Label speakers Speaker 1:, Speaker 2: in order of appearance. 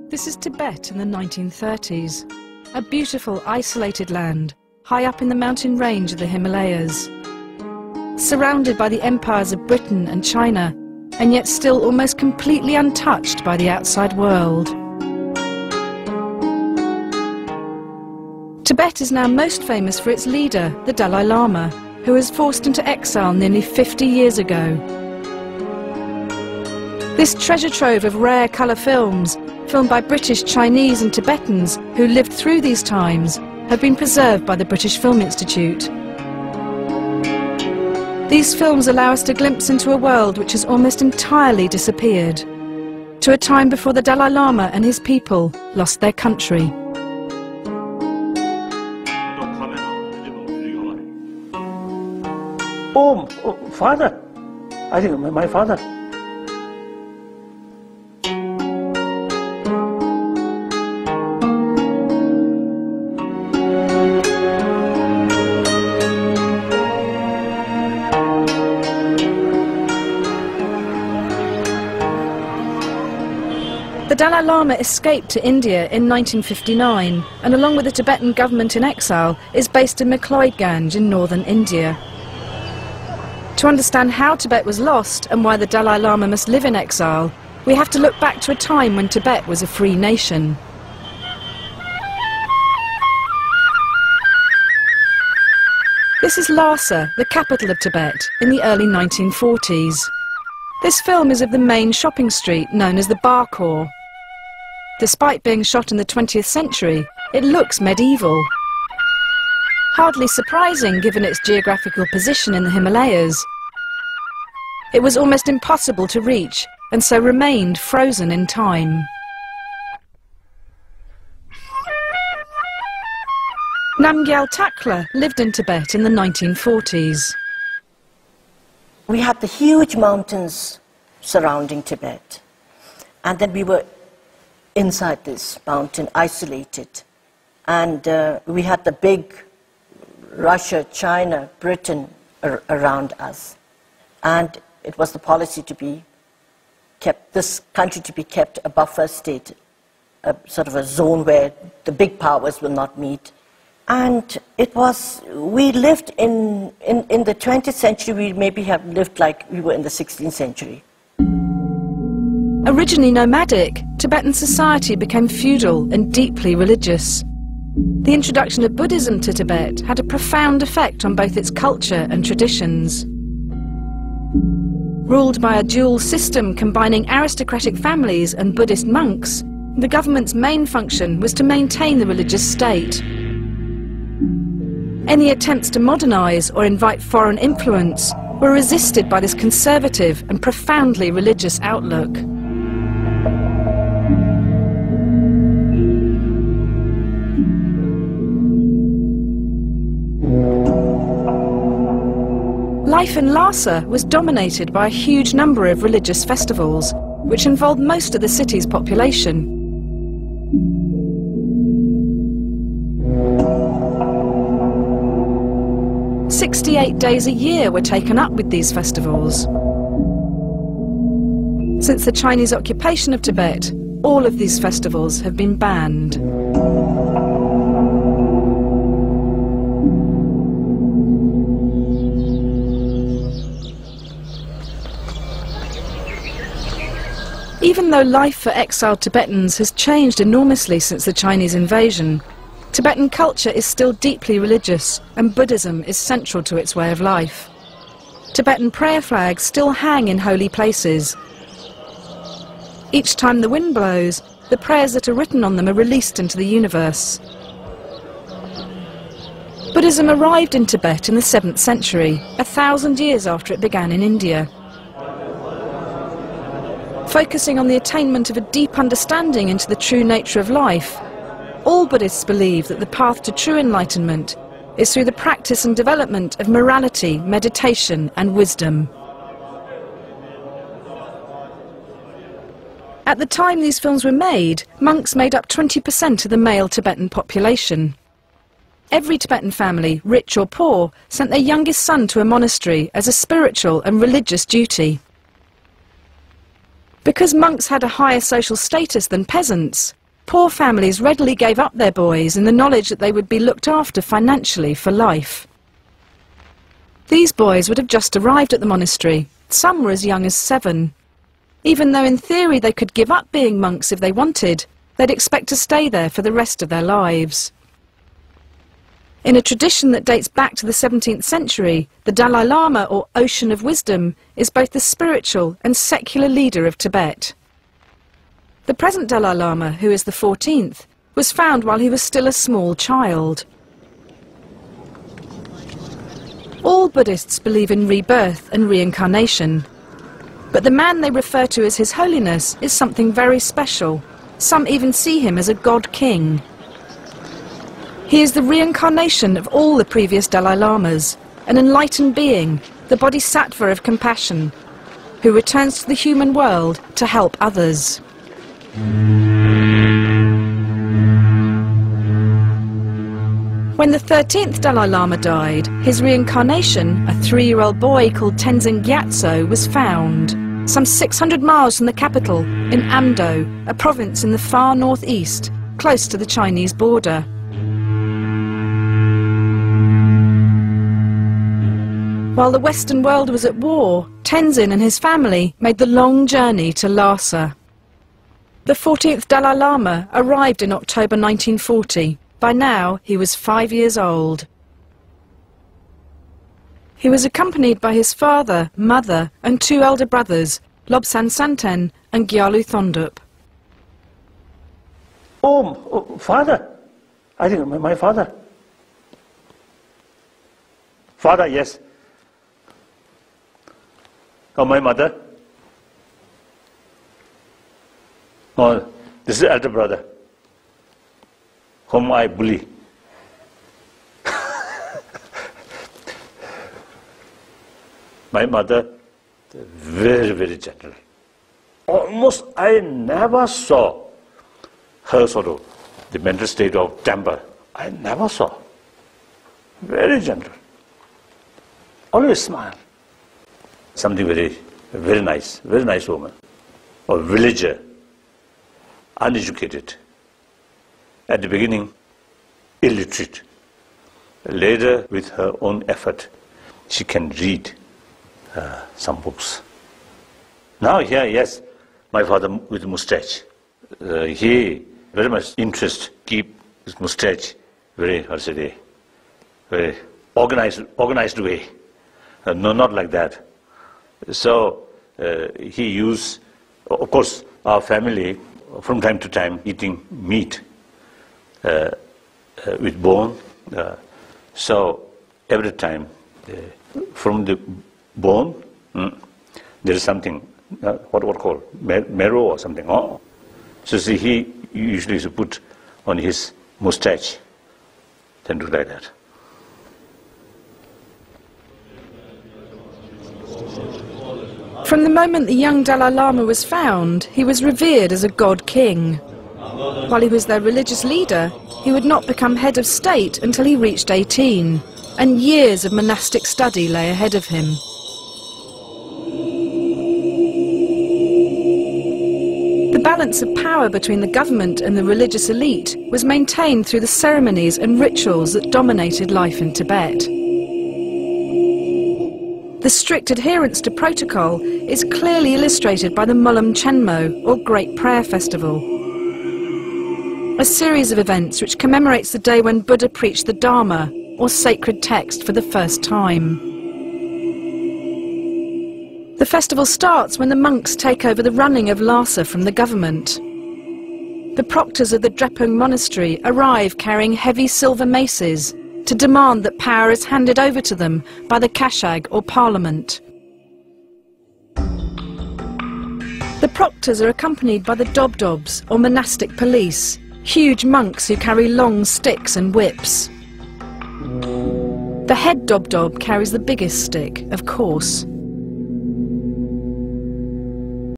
Speaker 1: This is Tibet in the 1930s, a beautiful isolated land high up in the mountain range of the Himalayas, surrounded by the empires of Britain and China, and yet still almost completely untouched by the outside world. Tibet is now most famous for its leader, the Dalai Lama, who was forced into exile nearly 50 years ago. This treasure trove of rare colour films, filmed by British, Chinese and Tibetans who lived through these times, have been preserved by the British Film Institute. These films allow us to glimpse into a world which has almost entirely disappeared, to a time before the Dalai Lama and his people lost their country.
Speaker 2: Oh, father! I think my father.
Speaker 1: The Dalai Lama escaped to India in 1959 and, along with the Tibetan government in exile, is based in McLeodganj in northern India. To understand how Tibet was lost and why the Dalai Lama must live in exile, we have to look back to a time when Tibet was a free nation. This is Lhasa, the capital of Tibet, in the early 1940s. This film is of the main shopping street known as the Barkor. Despite being shot in the 20th century, it looks medieval. Hardly surprising given its geographical position in the Himalayas. It was almost impossible to reach and so remained frozen in time. Namgyal Takla lived in Tibet in the 1940s.
Speaker 3: We had the huge mountains surrounding Tibet, and then we were inside this mountain, isolated, and we had the big Russia, China, Britain around us, and it was the policy to be kept, this country to be kept a buffer state, a sort of a zone where the big powers will not meet. And it was, we lived in the 20th century, we maybe have lived like we were in the 16th century.
Speaker 1: Originally nomadic, Tibetan society became feudal and deeply religious. The introduction of Buddhism to Tibet had a profound effect on both its culture and traditions. Ruled by a dual system combining aristocratic families and Buddhist monks, the government's main function was to maintain the religious state. Any attempts to modernize or invite foreign influence were resisted by this conservative and profoundly religious outlook. Life in Lhasa was dominated by a huge number of religious festivals, which involved most of the city's population. 68 days a year were taken up with these festivals. Since the Chinese occupation of Tibet, all of these festivals have been banned. Even though life for exiled Tibetans has changed enormously since the Chinese invasion, Tibetan culture is still deeply religious, and Buddhism is central to its way of life. Tibetan prayer flags still hang in holy places. Each time the wind blows, the prayers that are written on them are released into the universe. Buddhism arrived in Tibet in the 7th century, 1,000 years after it began in India. Focusing on the attainment of a deep understanding into the true nature of life, all Buddhists believe that the path to true enlightenment is through the practice and development of morality, meditation and wisdom. At the time these films were made, monks made up 20% of the male Tibetan population. Every Tibetan family, rich or poor, sent their youngest son to a monastery as a spiritual and religious duty. Because monks had a higher social status than peasants, poor families readily gave up their boys in the knowledge that they would be looked after financially for life. These boys would have just arrived at the monastery. Some were as young as 7. Even though in theory they could give up being monks if they wanted, they'd expect to stay there for the rest of their lives. In a tradition that dates back to the 17th century, the Dalai Lama, or Ocean of Wisdom, is both the spiritual and secular leader of Tibet. The present Dalai Lama, who is the 14th, was found while he was still a small child. All Buddhists believe in rebirth and reincarnation, but the man they refer to as His Holiness is something very special. Some even see him as a god king. He is the reincarnation of all the previous Dalai Lamas, an enlightened being, the bodhisattva of compassion, who returns to the human world to help others. When the 13th Dalai Lama died, his reincarnation, a 3-year-old boy called Tenzin Gyatso, was found, some 600 miles from the capital, in Amdo, a province in the far northeast, close to the Chinese border. While the Western world was at war, Tenzin and his family made the long journey to Lhasa. The 14th Dalai Lama arrived in October 1940. By now, he was 5 years old. He was accompanied by his father, mother, and 2 elder brothers, Lobsang Santen and Gyalü Thondup.
Speaker 2: Oh, father. I think my father. Father, yes. Oh, my mother. Oh, this is elder brother, whom I bully. My mother, very, very gentle. Almost I never saw her sort of the mental state of temper. I never saw. Very gentle. Always smile. Something very nice woman. Or villager, uneducated. At the beginning, illiterate. Later, with her own effort, she can read some books. Now here, yes, my father with mustache. He very much interest, keep his mustache very, very organized way. No, not like that. So he used, of course, our family from time to time eating meat with bone. So every time from the bone there is something what called marrow or something. Oh, so see, he usually used to put on his mustache, then do like that.
Speaker 1: From the moment the young Dalai Lama was found, he was revered as a god king. While he was their religious leader, he would not become head of state until he reached 18, and years of monastic study lay ahead of him. The balance of power between the government and the religious elite was maintained through the ceremonies and rituals that dominated life in Tibet. The strict adherence to protocol is clearly illustrated by the Mulam Chenmo, or Great Prayer Festival, a series of events which commemorates the day when Buddha preached the Dharma, or sacred text, for the first time. The festival starts when the monks take over the running of Lhasa from the government. The proctors of the Drepung monastery arrive carrying heavy silver maces to demand that power is handed over to them by the Kashag, or parliament. The proctors are accompanied by the Dobdobs, or monastic police, huge monks who carry long sticks and whips. The head Dobdob carries the biggest stick, of course.